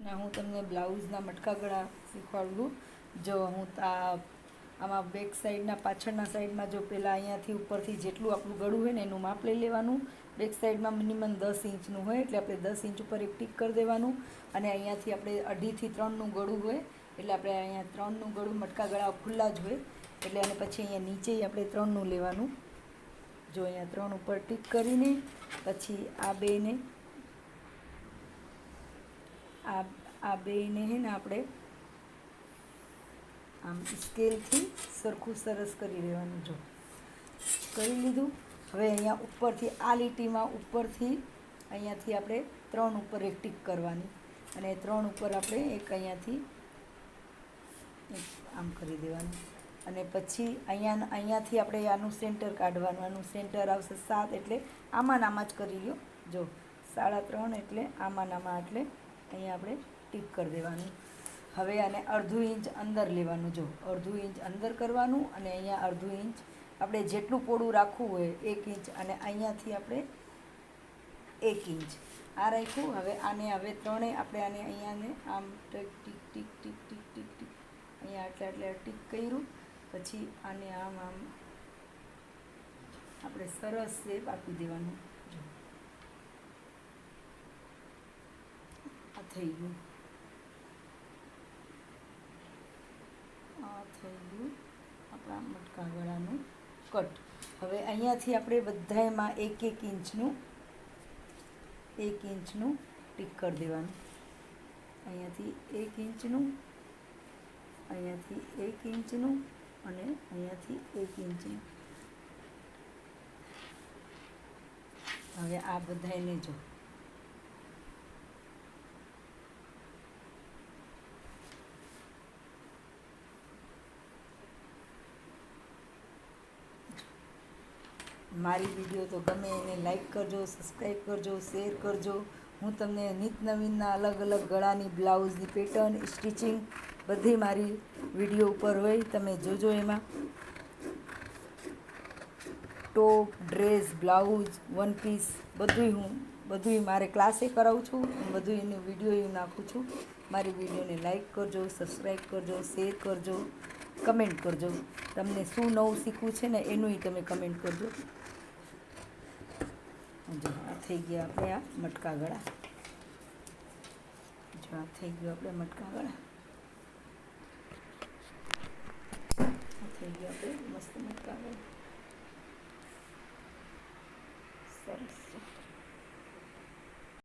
ને હું તમને બ્લાઉઝના મટકા ગળા શીખવાડું. જો હું આમાં બેક સાઈડના પાછળના સાઈડમાં જો પહેલાં અહીંયાથી ઉપરથી જેટલું આપણું ગળું હોય ને એનું માપ લઈ લેવાનું. બેક સાઈડમાં મિનિમમ 10 ઇંચનું હોય એટલે આપણે 10 ઇંચ ઉપર એક ટીક કરી દેવાનું. અને અહીંયાથી આપણે 2.5 થી 3નું ગળું હોય એટલે આપણે અહીંયા 3નું ગળું મટકા ગળા ખુલ્લા જ હોય એટલે અને પછી અહીંયા નીચે આપણે 3નું લેવાનું. જો અહીંયા 3 ઉપર ટીક કરીને પછી આ બેને આ બેને હે ને આપણે આમ સ્કેલથી સરખું સરસ કરી લેવાનું. જો કરી લીધું. હવે અહીંયા ઉપરથી આ લીટીમાં ઉપરથી અહીંયાથી આપણે 3 ઉપર એક ટીક કરવાની અને 3 ઉપર આપણે એક અહીંયાથી આમ કરી દેવાનું. અને પછી અહીંયાથી આપણે આનું સેન્ટર કાઢવાનું. આનું સેન્ટર આવશે 7 એટલે આમાં જ કરી લો. જો 3.5 એટલે આમાં એટલે અહીંયા આપણે ટીક કરી દેવાનું. હવે આને અડધું ઇંચ અંદર લેવાનું. જો અડધું ઇંચ અંદર કરવાનું અને અહીંયા અડધું ઇંચ આપણે જેટલું પોળું રાખવું હોય 1 ઇંચ અને અહીંયાથી આપણે 1 ઇંચ આ રાખ્યું. હવે ત્રણેય આપણે અહીંયાને આમ tick tick tick tick tick tick tick અહીંયા એટલે ટીક કર્યું. પછી આને આમ આપણે સરસ શેપ આપી દેવાનું. જો આ થઈ ગયું. આપણા મટકા ગળાનું કટ. હવે અહીંયાથી આપણે બધામાં 1 ઇંચનું ટીક કરી દેવાનું. અહીંયાથી 1 ઇંચનું, અહીંયાથી 1 ઇંચનું અને અહીંયાથી 1 ઇંચનું. હવે આ બધાને જો મારી વિડીયો તો ગમે એને લાઈક કરજો, સબસ્ક્રાઈબ કરજો, શેર કરજો. હું તમને નિત નવીનના અલગ અલગ ગળાની બ્લાઉઝની પેટર્ન સ્ટિચિંગ બધી મારી વિડીયો ઉપર હોય, તમે જોજો. એમાં ટોપ, ડ્રેસ, બ્લાઉઝ, વન પીસ બધું મારે ક્લાસે કરાવું છું. બધું એની વિડીયો નાખું છું. મારી વિડીયોને લાઈક કરજો, સબસ્ક્રાઈબ કરજો, શેર કરજો, કમેન્ટ કરજો. તમને શું નવું શીખવું છે ને એનું તમે કમેન્ટ કરજો. જો આ થઈ ગયા આપણે આ મટકા ગળા. જો આ થઈ ગયું આપણે મટકા ગળા. આ થઈ ગયા આપણે મસ્ત મટકા ગળા. સરસ.